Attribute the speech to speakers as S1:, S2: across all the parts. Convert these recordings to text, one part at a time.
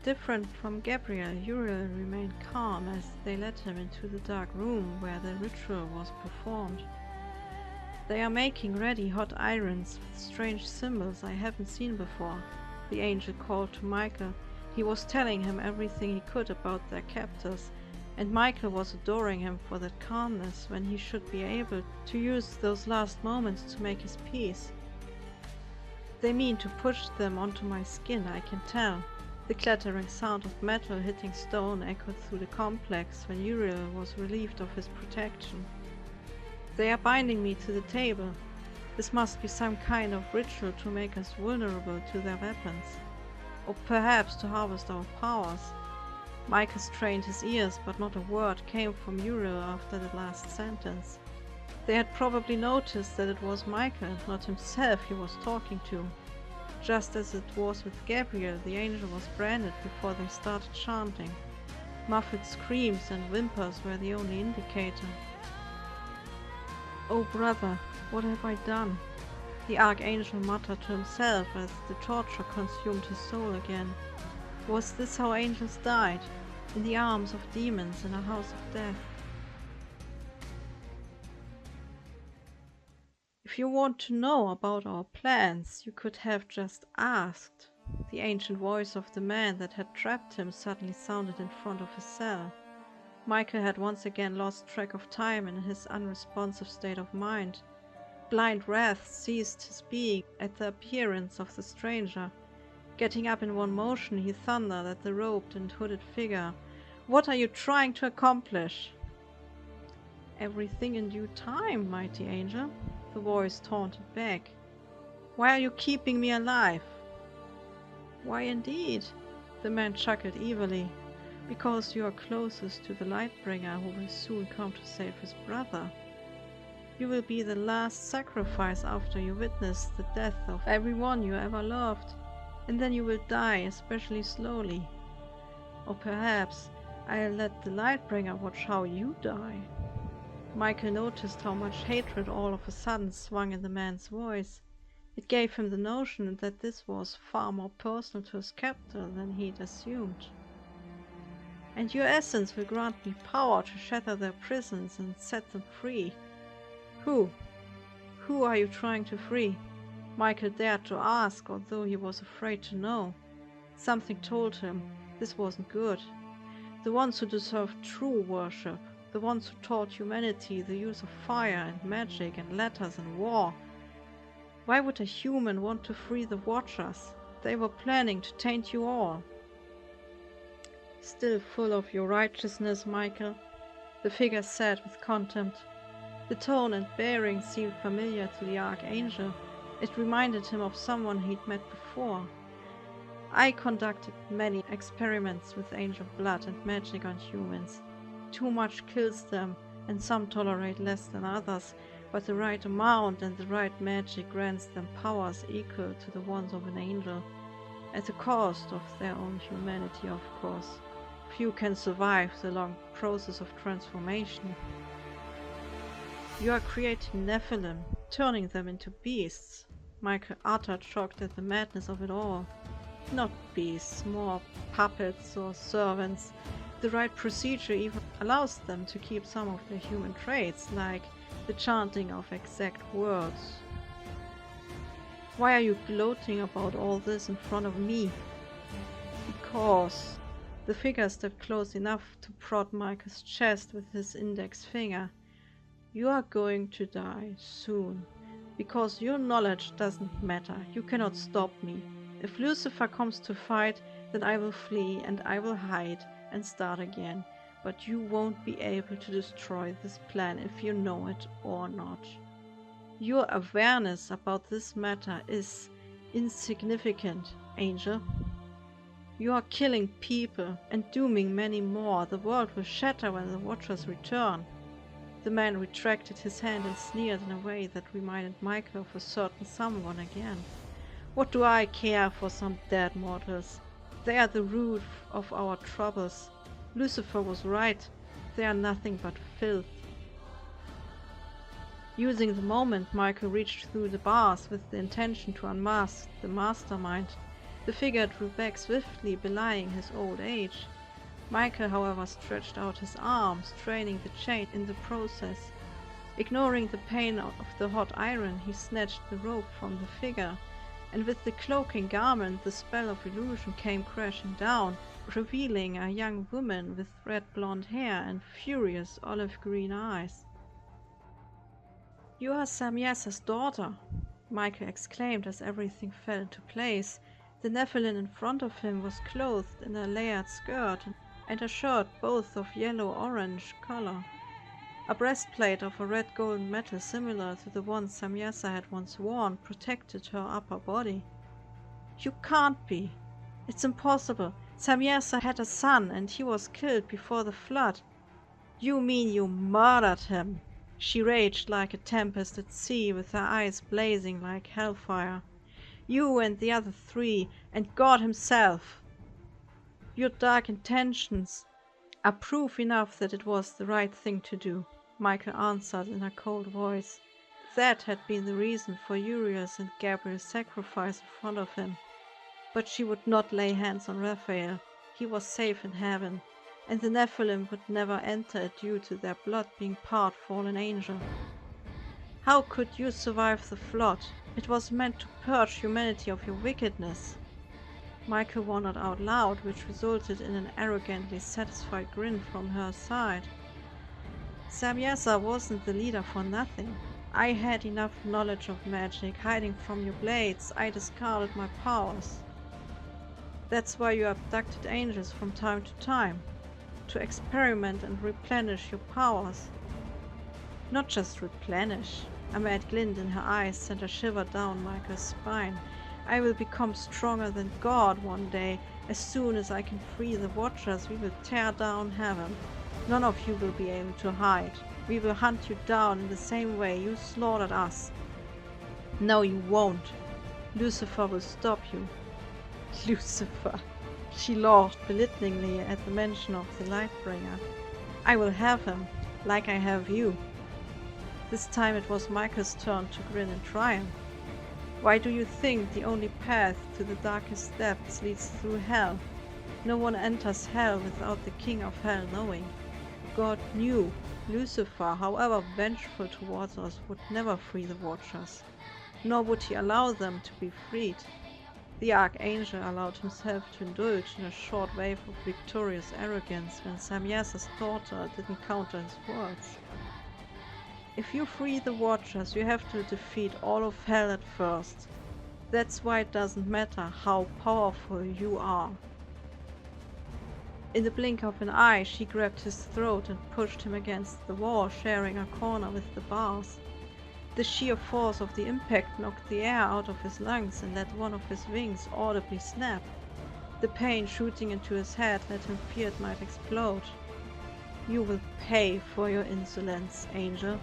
S1: Different from Gabriel, Uriel remained calm as they led him into the dark room where the ritual was performed. They are making ready hot irons with strange symbols I haven't seen before, the angel called to Michael. He was telling him everything he could about their captors, and Michael was adoring him for that calmness when he should be able to use those last moments to make his peace. They mean to push them onto my skin, I can tell. The clattering sound of metal hitting stone echoed through the complex when Uriel was relieved of his protection. They are binding me to the table. This must be some kind of ritual to make us vulnerable to their weapons. Or perhaps to harvest our powers. Michael strained his ears, but not a word came from Uriel after the last sentence. They had probably noticed that it was Michael, not himself, he was talking to. Just as it was with Gabriel, the angel was branded before they started chanting. Muffled screams and whimpers were the only indicator. "Oh brother, what have I done?" the archangel muttered to himself as the torture consumed his soul again. Was this how angels died? In the arms of demons in a house of death? "If you want to know about our plans, you could have just asked." The ancient voice of the man that had trapped him suddenly sounded in front of his cell. Michael had once again lost track of time in his unresponsive state of mind. Blind wrath seized his being at the appearance of the stranger. Getting up in one motion, he thundered at the robed and hooded figure. "What are you trying to accomplish?" "Everything in due time, mighty angel," the voice taunted back. "Why are you keeping me alive?" "Why indeed?" the man chuckled evilly. "Because you are closest to the Lightbringer who will soon come to save his brother. You will be the last sacrifice after you witness the death of everyone you ever loved, and then you will die, especially slowly. Or perhaps I'll let the Lightbringer watch how you die." Michael noticed how much hatred all of a sudden swung in the man's voice. It gave him the notion that this was far more personal to his captor than he'd assumed. "And your essence will grant me power to shatter their prisons and set them free. Who are you trying to free?" Michael dared to ask, although he was afraid to know. Something told him this wasn't good. The ones who deserved true worship, the ones who taught humanity the use of fire and magic and letters and war. Why would a human want to free the Watchers? They were planning to taint you all. "Still full of your righteousness, Michael," the figure said with contempt. The tone and bearing seemed familiar to the archangel. It reminded him of someone he'd met before. "I conducted many experiments with angel blood and magic on humans. Too much kills them, and some tolerate less than others, but the right amount and the right magic grants them powers equal to the ones of an angel. At the cost of their own humanity, of course. Few can survive the long process of transformation." "You are creating Nephilim, turning them into beasts," Michael uttered, shocked at the madness of it all. "Not beasts, more puppets or servants. The right procedure even allows them to keep some of their human traits, like the chanting of exact words." "Why are you gloating about all this in front of me?" "Because..." The figure stepped close enough to prod Michael's chest with his index finger. "You are going to die soon. Because your knowledge doesn't matter. You cannot stop me. If Lucifer comes to fight, then I will flee and I will hide and start again. But you won't be able to destroy this plan if you know it or not. Your awareness about this matter is insignificant, Angel. You are killing people and dooming many more. The world will shatter when the Watchers return." The man retracted his hand and sneered in a way that reminded Michael of a certain someone again. "What do I care for some dead mortals? They are the root of our troubles. Lucifer was right. They are nothing but filth." Using the moment, Michael reached through the bars with the intention to unmask the mastermind. The figure drew back swiftly, belying his old age. Michael, however, stretched out his arm, straining the chain in the process. Ignoring the pain of the hot iron, he snatched the rope from the figure, and with the cloaking garment the spell of illusion came crashing down, revealing a young woman with red blonde hair and furious olive-green eyes. "You are Samyasa's daughter," Michael exclaimed as everything fell into place. The Nephilim in front of him was clothed in a layered skirt and a shirt both of yellow-orange color. A breastplate of a red-golden metal similar to the one Samyasa had once worn protected her upper body. "You can't be! It's impossible! Samyasa had a son and he was killed before the flood. You mean you murdered him?" She raged like a tempest at sea, with her eyes blazing like hellfire. "You and the other 3, and God himself! Your dark intentions are proof enough that it was the right thing to do," Michael answered in a cold voice. That had been the reason for Uriel's and Gabriel's sacrifice in front of him. But she would not lay hands on Raphael. He was safe in heaven, and the Nephilim would never enter it due to their blood being part fallen angel. "How could you survive the flood? It was meant to purge humanity of your wickedness." Michael wondered out loud, which resulted in an arrogantly satisfied grin from her side. "Samyasa wasn't the leader for nothing. I had enough knowledge of magic. Hiding from your blades, I discarded my powers. That's why you abducted angels from time to time, to experiment and replenish your powers." "Not just replenish." A mad glint in her eyes sent a shiver down Michael's spine. "I will become stronger than God one day. As soon as I can free the Watchers, we will tear down heaven. None of you will be able to hide. We will hunt you down in the same way you slaughtered us." "No, you won't. Lucifer will stop you." "Lucifer!" She laughed belittlingly at the mention of the Lightbringer. "I will have him, like I have you." This time it was Michael's turn to grin in triumph. "Why do you think the only path to the darkest depths leads through hell? No one enters hell without the King of Hell knowing. God knew. Lucifer, however vengeful towards us, would never free the Watchers, nor would he allow them to be freed. The Archangel allowed himself to indulge in a short wave of victorious arrogance when Samyasa's daughter didn't counter his words. If you free the Watchers, you have to defeat all of hell at first. That's why it doesn't matter how powerful you are." In the blink of an eye, she grabbed his throat and pushed him against the wall, sharing a corner with the bars. The sheer force of the impact knocked the air out of his lungs and let one of his wings audibly snap. The pain shooting into his head let him fear it might explode. "You will pay for your insolence, Angel."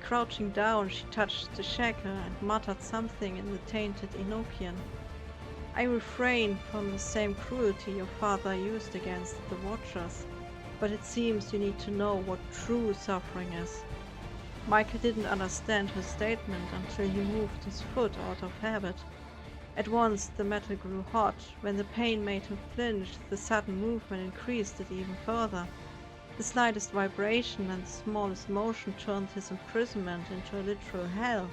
S1: Crouching down, she touched the shackle and muttered something in the tainted Enochian. "I refrained from the same cruelty your father used against the Watchers, but it seems you need to know what true suffering is." Michael didn't understand her statement until he moved his foot out of habit. At once the metal grew hot. When the pain made him flinch, the sudden movement increased it even further. The slightest vibration and the smallest motion turned his imprisonment into a literal hell.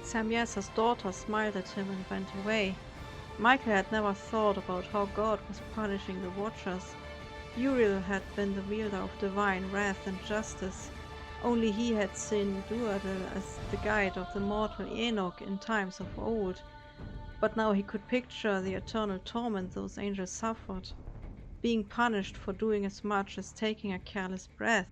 S1: Samyasa's daughter smiled at him and went away. Michael had never thought about how God was punishing the Watchers. Uriel had been the wielder of divine wrath and justice. Only he had seen Duadel as the guide of the mortal Enoch in times of old. But now he could picture the eternal torment those angels suffered, being punished for doing as much as taking a careless breath.